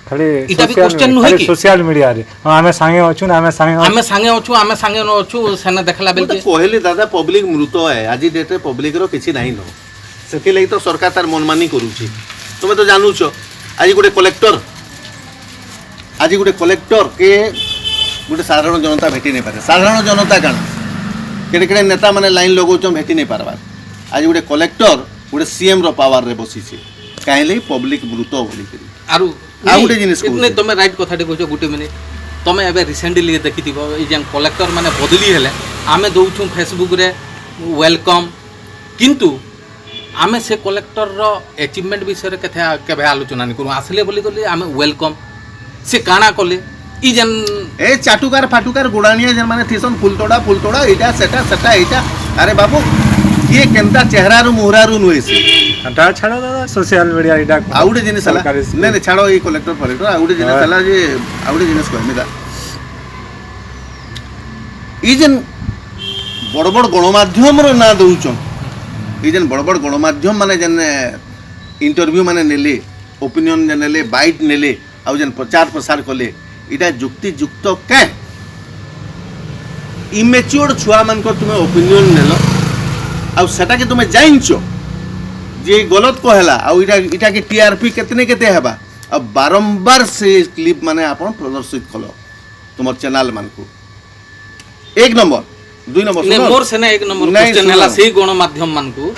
खाली इटा भी क्वेश्चन नुहे कि सोशल मीडिया रे आमे संगे अछु ना आमे संगे अछु सेना देखला बेल तो कहले दादा पब्लिक मृत है आज डेट रे पब्लिक रो किछि नाही न सेति लागि तो सरकार तार मनमानी करूछि तुमे तो जानूछ आज गोटे कलेक्टर के गोटे साधारण जनता भेटी नहीं पारे साधारण जनता काण केड़े केड़े नेता माने लाइन लगौछ भेटी नहीं पारबार आज गोटे कलेक्टर गोटे सीएम रो पावर रे बसिछि काहेले पब्लिक मृत बोली करी आरु आ गोटे जिनिस इतने तमे राइट कथाटे कहछो गुटे मिनिट तमे एबे रिसेंटली देखिथिबो ई जेन कलेक्टर माने बदली हेले आमे दउछु फेसबुक रे वेलकम किंतु आमे से कलेक्टर रो अचीवमेंट विषय रे केबे आलोचना नि करू आसले बोली गली आमे वेलकम से काना कले ई जेन ए चाटुकार फाटुकार गुडानिया जन माने थिसन फुलतोड़ा इटा सेटा इटा अरे बाबू ये केनता चेहरा रु मुहरा रु नुएसी हटा छाड़ो दादा सोशल मीडिया इडा आउडे जिनिस हला ने छाड़ो ई कलेक्टर आउडे जिनिस हला जे आउडे जिनिस कहमिदा ई जन बड़ गणमाध्यम रो ना दउचन ई जन बड़ गणमाध्यम माने जन इंटरव्यू माने नेले ओपिनियन नेले बाइट नेले आउ जन प्रचार प्रसार कले इटा जुक्ति युक्त के इमेच्योर छुआ मान को तुमे ओपिनियन नेलो आउ सेटा के तुमे जाइनचो जे गलत कहला आउ इटा के टीआरपी केते हेबा अब बारंबार से क्लिप माने आपण प्रदर्शित कलो तुमर चैनल मान को एक नंबर दुई नंबर ने मोर सेना एक नंबर क्वेश्चन हला सेही गणमाध्यम मान को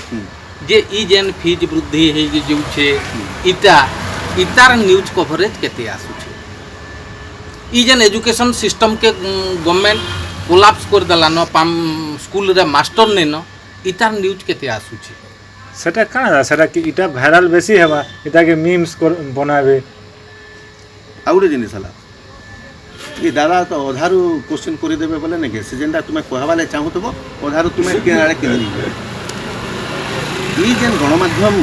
जे ई जेन फीस वृद्धि हे जे छे इतार न्यूज कवरेज केते आसु छे ई जेन एजुकेशन सिस्टम के गवर्नमेंट कोलैप्स कर देला न पाम स्कूल रे मास्टर ने न इतार न्यूज केते आसु छे सेटा काना सेटा कि इटा भाइराल बेसी हेबा इटा के मीम्स बनाबे आउडे जिनिस हला ये दादा तो अधारू क्वेश्चन करि देबे बोले ने के से जेंडा तुमे कहवाले चाहूतबो अधारू तुमे के आड़े के ई जेन गणमाध्यम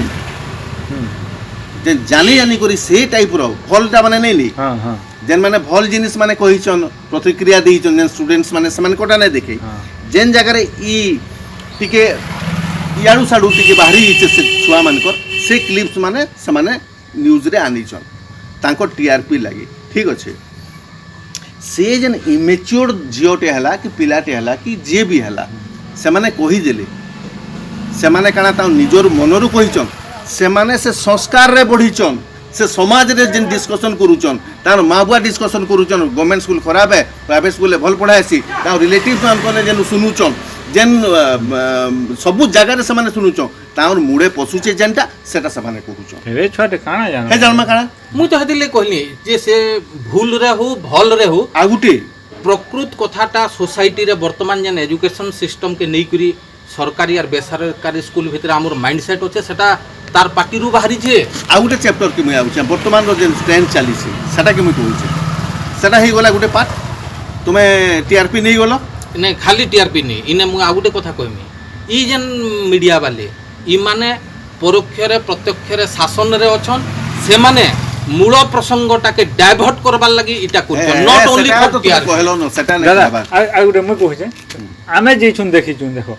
जेन जानी करी से टाइप रो फलटा माने नै नी हां हां जेन माने भल जिनिस माने कहिचन प्रतिक्रिया देइचन जेन स्टूडेंट्स माने समान कोटा नै देखे जेन जगह रे ई टिके याडू साडू टिके बाहरी इचे से छुआ मानकर से क्लिप्स माने समान न्यूज रे आनीचन तांको टीआरपी लागी ठीक अच्छे से जेन इमेच्योर झीटे हला कि पिलाटे हला कि जे भी हला से माने कही देले से माने काना ता निजर मनरु कहिचन से माने से संस्कार रे बढ़ीचन से समाज रे जेन डिस्कशन करूचन तार माँ बुआ डिस्कशन करूचन गवर्नमेंट स्कूल खराब है प्राइवेट स्कूल भल पढ़ाएसी ता रिलेटिव्स मानकने जेन सुनुचन जेन सबु जगह रे से माने सुनुचन तार मुड़े पसुचे जेनटा सेटा से माने करूचन रे छोटे काना जान हे जानमा काना मु तो हदिले कहली जे से भूल रे हो भल रे हो आगुटे प्रकृत कथाटा सोसाइटी रे वर्तमान जेन एजुकेशन सिस्टम के नै करी सरकारी और बेसरकारी स्कूल भितर हमर माइंडसेट होचे सेटा तार पार्टी रु बाहरी छे आगुटे चैप्टर के मैं आउछ वर्तमान रो जेन ट्रेंड चली छे सेटा के मैं कहूछ सेटा हे गला गुटे पार्ट तुमे टीआरपी नै गलो नै खाली टीआरपी नै इने मु आगुटे कथा कहमी ई जेन मीडिया वाले ई माने परोक्ष रे प्रत्यक्ष रे शासन रे अछन से माने मूल प्रसंगटा के डाइवर्ट करबार लागि इटा करछन नॉट ओनली फॉर टीआरपी कहलो न सेटा नै दादा आगुटे मैं कहूछ आमे जे छुन देखि छुन देखो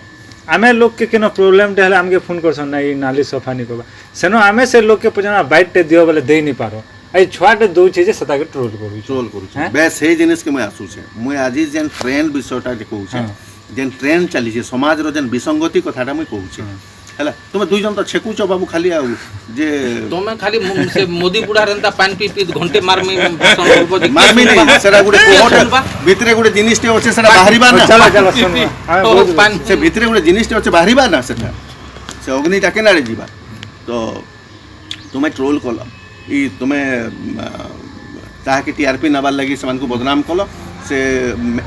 आमे लोग के केनो प्रॉब्लम टे हले हमके फोन करछन ना ई नाली सफा नि करबा सेनो आमे से लोग के पजना बाइट टे दियो बोले देई नि पारो आई छुआटे दउ छे जे सता के ट्रोल करू बे से जिनिस के मैं आसु छे मैं आज जेन ट्रेंड विषयटा जे कहू छे जेन ट्रेंड चली छे समाज रो जेन विसंगति कथाटा मैं कहू छे हला तुम दुई जन तो छेकुछ बाबू खाली आउ जे तुम खाली से मोदी बुढ़ा रंता पानी पी पी घंटे मार में भाषण करबो जे मार में नहीं सेरा गुडे कोहट भितरे गुडे जिनिसटे होचे सेरा बाहरीबा ना चला चला सुन से भितरे गुडे जिनिसटे होचे बाहरीबा ना सेटा से अग्नि टाके नाडे जीवा तो तुमे ट्रोल कलो ई तुमे ताहा के टीआरपी नबार लगी समान को बदनाम कलो से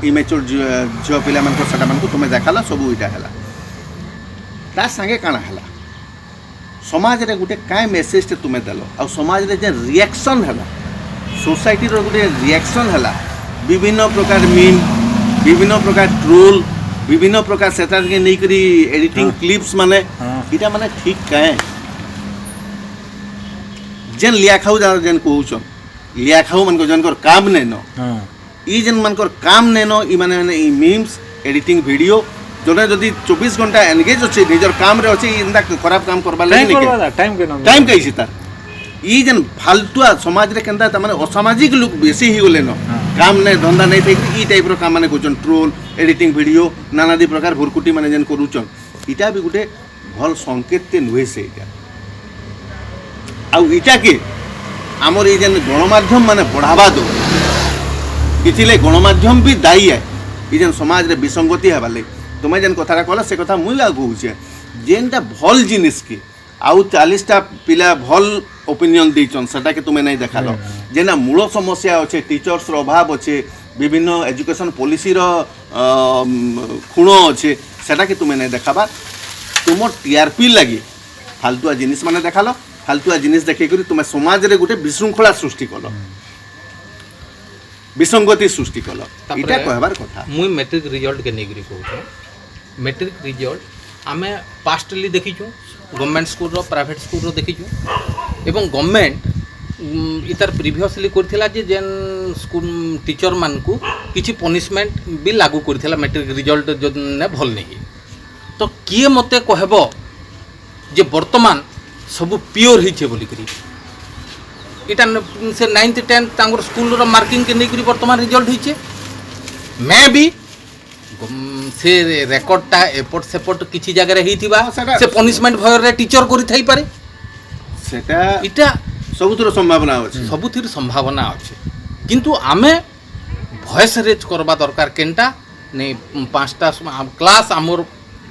इमेच्योर जो पिला मन को सेटा मन को तुमे देखाला सब उइटा हला ता संगे काना हला समाज रे गुटे काय मेसेज टे तुमे देलो आ समाज रे जे रिएक्शन हला सोसाइटी रो गुटे रिएक्शन हला विभिन्न प्रकार मीम विभिन्न प्रकार ट्रोल विभिन्न प्रकार सेटा के नै करी एडिटिंग क्लिप्स माने इटा माने ठीक काए जेन लिया खाऊ जेन कहूछ लिया खाऊ मन को जन कर काम नै न ई जेन मन कर काम नै न ई माने ई मीम्स एडिटिंग वीडियो जोने जदि 24 घंटा एंगेज अछि निजर काम रे अछि इंदा खराब काम करबा लागि टाइम कैसी तार ई जन फालतुआ समाज रे केंदा त माने असामाजिक लोग बेसी ही गले न काम नै धंधा नै थे ई टाइप रो काम माने कोचन ट्रोल एडिटिंग वीडियो नानादी प्रकार भुरकुटी माने जन करूचन इटा भी गुटे भल संकेत ते नुहे से इटा आ इटा के हमर ई जन गणमाध्यम माने बढ़ावा दो इथिले गणमाध्यम भी दायी है ई जन समाज रे विसंगति हेबाले तुम जेन कथा कहला से कथा मुई कहूचे जेनटा भल जिनिस के आउ 40टा पिला भल ओपिनियन देचन सेटा के तुमे नहीं देखालो जेना मूल समस्या अच्छे टीचर्स रो अभाव अच्छे विभिन्न एजुकेशन पॉलिसी रो खुण अच्छे सेटा के तुमे नहीं देखाबा तुम टीआरपी लगी फालतुआ जिनिस माने देखालो फालतुआ जिनिस देखै करी तुमे समाज रे गुटे विशृंखला सृष्टि कलो विसंगति सृष्टि कलो इटा कहबार कथा मुई मैट्रिक रिजल्ट के नेगरी कहूँ मैट्रिक रिजल्ट आमे पास्टली देखीचु गवर्नमेंट स्कूल रो प्राइवेट स्कूल रो देखीचु एवं गवर्नमेंट इतार प्रीवियसली करथिला जे जेन स्कूल टीचर मान को किछि पनिशमेंट भी लागू करथिला मैट्रिक रिजल्ट जो ने भल नहीं तो किए मते कहबो जे वर्तमान सब प्योर हिचे बोली करी इटा से 9th 10th तांगर स्कूल रो मार्किंग के नेकरी वर्तमान रिजल्ट हिचे मैं भी से रेकर्डटा एपट सेपट किछि जगह रे हिथिबा से पनिशमेंट भय रे टीचर करि थाई पारे सेटा इटा सबुतिर संभावना अछि सबुतिर संभावना अछि किंतु आमे वॉइस रेज करबा दरकार केनटा ने 5टा क्लास हमर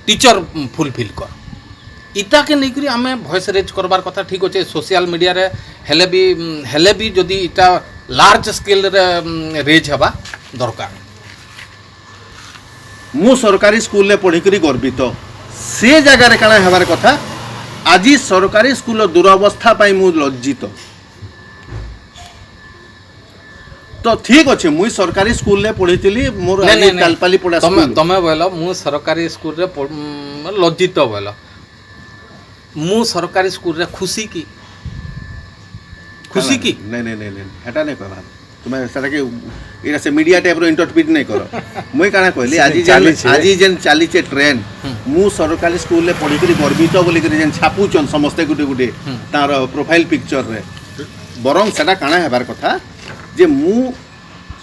टीचर फुलफिल कर इटा के नेकरी आमे वॉइस रेज करबार कथा ठीक अछि सोशल मीडिया रे हेले भी जदि इटा लार्ज स्केल रे रेज हबा दरकार मु सरकारी स्कूल ले पढ़ी करी गर्वित से जगह रे काना हेबार कथा आज सरकारी स्कूल दुरावस्था पाई मु लज्जित तो ठीक अच्छे मुई सरकारी स्कूल ले पढ़ीली मोर कालपाली पड़ा स्कूल तमे बोलो मु सरकारी स्कूल रे लज्जित बोलो मु सरकारी स्कूल रे खुशी की नहीं नहीं नहीं हेटा नहीं कहबा तुमे सेटा के इरा से मीडिया टाइप रो इंटरप्रेट नहीं करो मुई काना कहली आज जेन चाली छे ट्रेन मु सरकारी स्कूल ले पढ़ी करी गर्वित बोली करी जेन छापुचन समस्त गुटे गुटे तार प्रोफाइल पिक्चर रे बरम सेटा काना हेबार कथा जे मु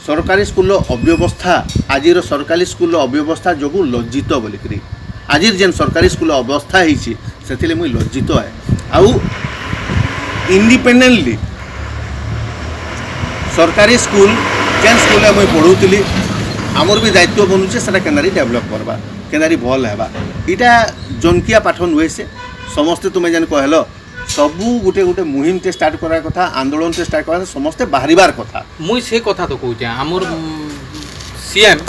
सरकारी स्कूल अव्यवस्था आज सरकारी स्कूल अव्यवस्था जोगु लज्जित बोली करी आज जेन सरकारी स्कूल अवस्था होइछि सेथिले मुई लज्जित है आउ इंडिपेंडेंटली सरकारी स्कूल जेन स्कूल मुई पढ़ुली आमर भी दायित्व बनुचे सेटा केनारी डेवलप करबा केनारी भल हेबा इटा जनकिया पाठ नुहे से समस्ते तुमे जेन कहलो सबू गुटे गुटे मुहिम टे स्टार्ट करा कथा आंदोलन टे स्टार्ट करा समस्ते बाहरिबार कथा मुई से कथा तो कहूचे आमर सीएम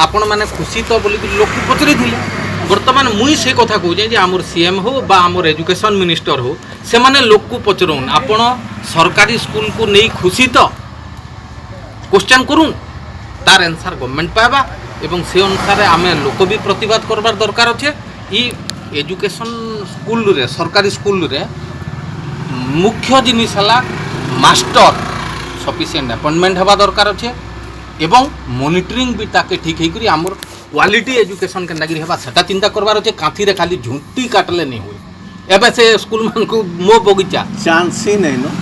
आपण माने खुशी तो बोली लोक पचरे थिले वर्तमान मुई से कथा कहूचे जे आमर सीएम हो बा आमर एजुकेशन मिनिस्टर हो से माने लोक को पचरउन आपण सरकारी स्कूल को नहीं खुशी तो क्वेश्चन करूँ तार आंसर गवर्नमेंट पाइबा एवं से अनुसार आमे लोक भी प्रतिवाद करबार दरकार अच्छे ई एजुकेशन स्कूल रे सरकारी स्कूल रे मुख्य जिनिस हला मास्टर सफिशिएंट अपॉइंटमेंट हवा दरकार अच्छे एवं मॉनिटरिंग भी ताके ठीक है करी आमर क्वालिटी एजुकेशन के नागिरी हवा सेटा चिंता करबार अच्छे कांथी रे खाली झुंटी काटले नहीं हुए एबे से स्कूल मान को मो बगीचा चांस ही नहीं नो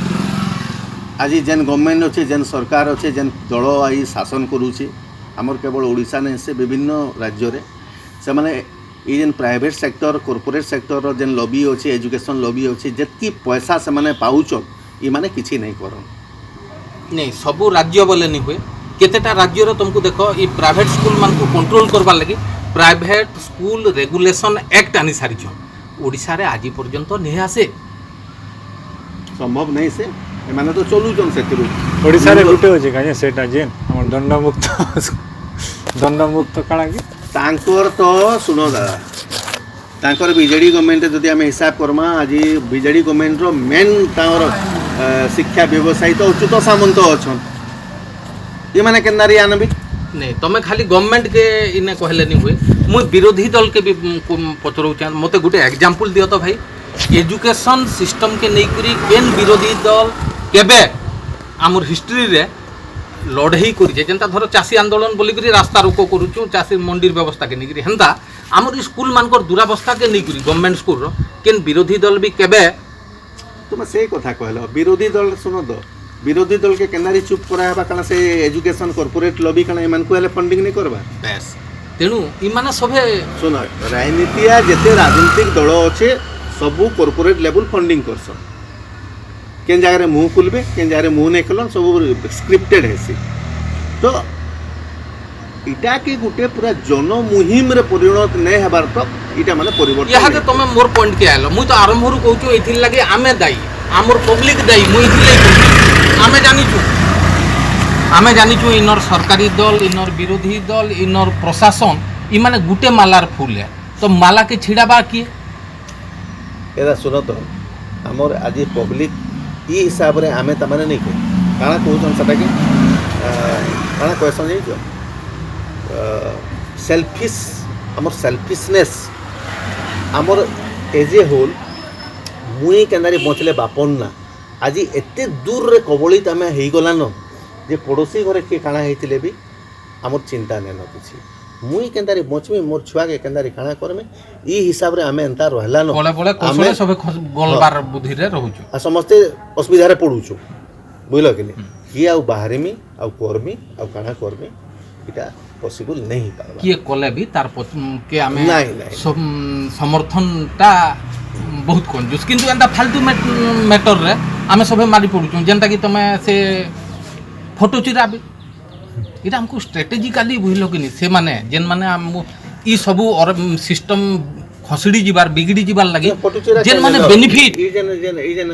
आज जेन गवर्नमेंट अच्छे जेन सरकार अच्छे जेन दल आई शासन करूचे आमर केवल ओडिशा नहीं से विभिन्न राज्य रे से माने ये जेन प्राइवेट सेक्टर कॉर्पोरेट सेक्टर जेन लॉबी अच्छे एजुकेशन लॉबी अच्छे जतकी पैसा से माने पाउचन ये माने किछि नहीं करन नहीं सबू राज्य बोले नहीं हुए केतेटा राज्य रो तुमको देखो ये प्राइवेट स्कूल मान को कंट्रोल करबा लगी प्राइवेट स्कूल रेगुलेशन एक्ट आनी सारी छन ओडिशा रे आज पर्यंत नहीं आसे संभव नहीं से एमाने तो चलुचन सेतिरु ओडिसा रे गुटे होजे काजे सेटा जेन हमर दंडमुक्त काणा की तांकर तो सुनो दादा तांकर बीजेडी गवर्नमेंट जदि आम हिसाब करमा आज बीजेडी गवर्नमेंट रो मेन शिक्षा व्यवसायी तो अच्युत सामंत अच्छा ये मैंने केन्दारी आनबी नहीं तुम खाली गवर्नमेंट के इने कहले नहीं हुए मुझे विरोधी दल के भी पचर मत गोटे एग्जांपल दियो तो भाई एजुकेशन सिस्टम के नहीं करी केन विरोधी दल केबे आमर हिस्ट्री रे लड़ई करिजे जेंता धर चाषी आंदोलन बोली करी रास्ता रोको करूछु चाषी मंडी व्यवस्था के नहीं हेन्ता आमर स्कूल मानकर दुरावस्था के नहीं करी गवर्नमेंट स्कूल रो केन विरोधी दल भी केबे तुम से कथा कहल विरोधी दल सुन दो विरोधी दल के केनारी चुप कराबा कारण से एजुकेशन कॉर्पोरेट लॉबी कारण एमान को हेले फंडिंग नहीं करबा बेस तेणु इमाने सभे सुन राजनीतिया जेते राजनीतिक दल अच्छे सबू कॉर्पोरेट लेवल फंडिंग करसन केन जगह मुँह खुलबे केन जगह मुँह नहीं खोलन सब स्क्रिप्टेड है तो इटा के गुटे पूरा जन मुहिम रे परिणत नहीं हेबार तो इटा माने परिवर्तन यहाँ के तुम मोर पॉइंट के आलो मुई तो आरंभ रु कहूछु एथिन लागे आमे दायी आमर पब्लिक दायी मुई एथिन आमे जानिछु इनर सरकारी दल इनर विरोधी दल इनर प्रशासन इ माने गुटे मालार फूल है तो माला के छिड़ाबा किए एदा सुनो तो आमर आज पब्लिक ई हिसाब रे आमे तमाने नहीं कह काना कहउछन सटा के काना क्वेश्चन जाइछो सेल्फिश आमर सेल्फिशनेस आमर एज ए होल मुई केनारी बचले बापन ना आज एते दूर रे कबलित आमे हेई गलान जे पड़ोसी घरे के काना हेतिले भी आमर चिंता नेन किछि मुई केंदारी बचमी मोर छुआ के केंदारी काना करमे ई हिसाब रे आमे एंता रहलानो बड़े बड़े कोसले सब गोलबार बुद्धि रे रहउछु आ समस्ते असुविधा रे पड़ुछु बुझलो कि नहीं कि आउ बाहरमी आउ करमी आउ काना करमी इटा पॉसिबल नहीं पारबा किए कले भी तार के आमे नहीं समर्थनटा बहुत कंजूस किंतु एंता फालतू मैटर रे आमे सबे मारी पड़ुछु जेंता कि तमे से फोटो चिरा भी इटा हमको स्ट्रेटेजिकली बुझलो कि नहीं से माने जेन माने हम ई सबु और सिस्टम खसड़ी जिबार बिगड़ी जिबार लगी जेन माने बेनिफिट ई जेन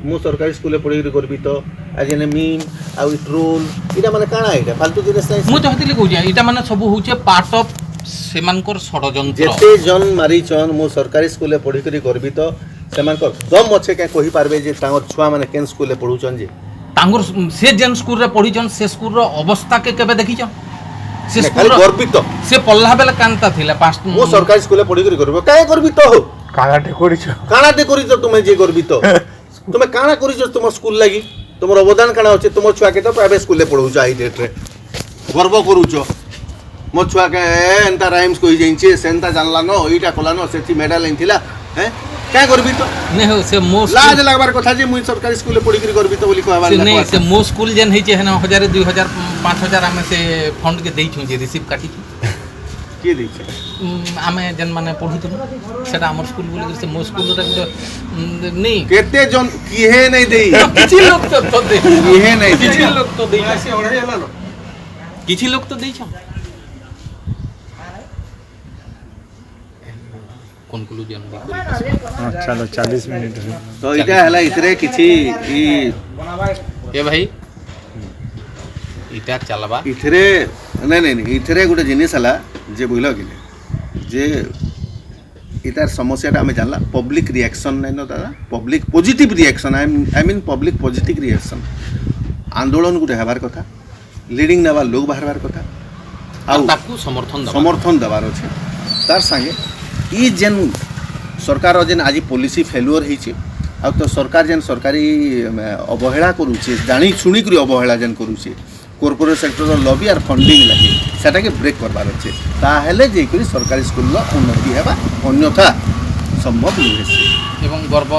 मु सरकारी स्कूल पढी करबी तो आ जेन मीम आ ट्रोल इटा माने काना इटा फालतू जिनिस नै मु तो हतिले कहू इटा माने सबु होचे पार्ट ऑफ सेमानकर षडयंत्र जेते जन मारी चन मु सरकारी स्कूल पढी करबी तो सेमानकर दम अच्छे के कहि पारबे जे तांगर छुआ माने केन स्कूल पढुचन जे तांगर से जेन स्कूल रे पढिचन से स्कूल रो अवस्था के केबे देखिचन से स्कूल गर्वित से पल्ला बेला कांता थिला पास्ट मो सरकारी स्कूल पढी करबो काहे गर्वित हो कानाटे करिछ तुमे जे गर्वित तुमे काना करिछ तुम स्कूल लागि तुमर अवदान काना होचे तुमर छुआ के तो प्राइवेट स्कूल ले पढौछ आई डेट रे गर्व करूछ मो छुआ के एंता राइम्स कोइ जैछे सेंता जानला न इटा कोला न सेठी मेडल एंथिला हैं क्या गर्वित नहीं हो से मो लाज लागबार कथा जे मुई सरकारी स्कूल पढी गर्वित बोली कहबा नहीं से मो स्कूल जेन हेचे है ना 1000 2000 5000 आमे से फंड के देई छु जे रिसीव काटी के देई छ आमे जेन माने पढुथु सेटा हमर स्कूल बोली से मो स्कूल रे नहीं केते जन किहे नहीं देई किछि लोग तो दे किहे नहीं किछि लोग तो देई से ओढे हला नो किछि लोग तो देई छ कंक्लूजन हाँ चलो 40 मिनट तो इटा हला इतरे किछि ई ए भाई इटा चलबा इथरे नहीं इथरे गोटे जिनिस हला जे बुझलो कि जे इतार समस्याटा आम जानला पब्लिक रिएक्शन नहीं न दादा public positive reaction I mean public positive reaction आंदोलन गोटे हेबार कथा लीडिंग नेबार लोग बाहरबार कथा आ ताकू समर्थन देबार अछि तार संगे ई जेन सरकार जेन आज पॉलिसी फेल्युअर होइछे आ तो सरकार जेन सरकारी अवहेला करूछे जानी सुनी करी अवहेला जेन करूछे कॉर्पोरेट सेक्टर लॉबी और फंडिंग लगी सेटा के ब्रेक करबार अच्छे ताहले जे करी सरकारी स्कूल उन्नति हेबा अन्यथा संभव नहीं एवं गर्व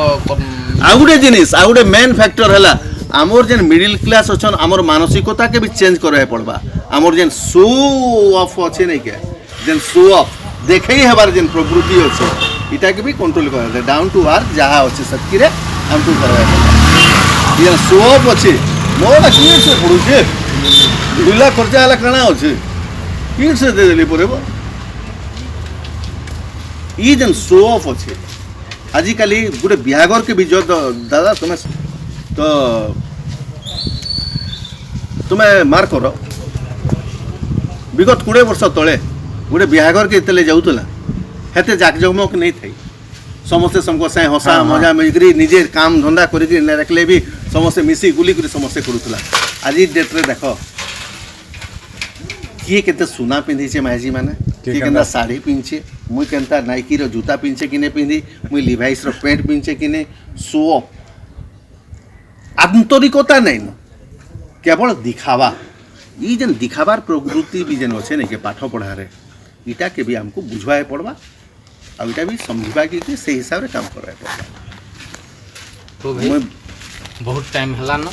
आ गुटे जिनिस आ गुटे मेन फैक्टर हैला आमर जेन मिडिल क्लास अछन आमर मानसिकता के भी चेंज करे पड़बा आमर जेन शो ऑफ अच्छे नहीं के जेन शो ऑफ देखे हेबार जेन प्रवृत्ति अच्छे इटा के भी कंट्रोल करे डाउन टू अर्थ जहाँ अच्छे सबकी रे हमको करबा ये शो ऑफ अच्छे मोरा किए से पड़ुछे 2 लाख खर्चा हला काना अच्छे किए से दे देली पड़ेबो ई जेन शो ऑफ अच्छे आजिकाली गोटे बिहागर के भी जो दादा तुम्हें तो तुम्हें मार कर विगत 20 वर्ष तले गोटे बिहागर के इतले जाऊला हेते जाकजमक नहीं थी समस्ते समको साए हसा मजा मिलकरी निजे काम धंदा करी रखले भी समस्ते मिसी गुली करी समस्ते करूला आज डेट रे देख किए केते सुना पिंधी छे माजी माने किए केंदा साड़ी पिंचे मुई केंता नाइकी रो जूता पिंचे किने पिंधी मुई लिवाइस रो पैंट पिंचे किने शो आंतरिकता नहीं न केवल दिखावा ई जन दिखावार प्रवृत्ति भी जन अच्छे नहीं के पाठ पढ़ा रे इटा के भी हमको बुझवाए पड़वा और इटा भी समझवा के से हिसाब रे काम कराए पड़वा तो भाई बहुत टाइम हला न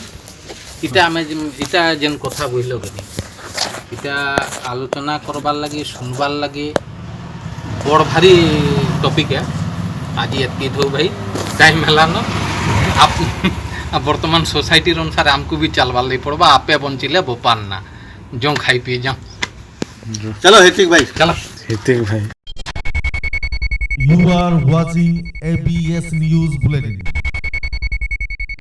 इटा में इटा जन कथा बुझलो के इटा आलोचना करबार लगी सुनबार लगी बड़ भारी टॉपिक है आज ये दो भाई टाइम हला न आप वर्तमान सोसाइटी अनुसार हमको भी चलवार लगी पड़वा आपे बंचिले बोपान ना जो खाई पी जाओ चलो हेतिक भाई चलो हितिक भाई You are watching ABS News Bulletin.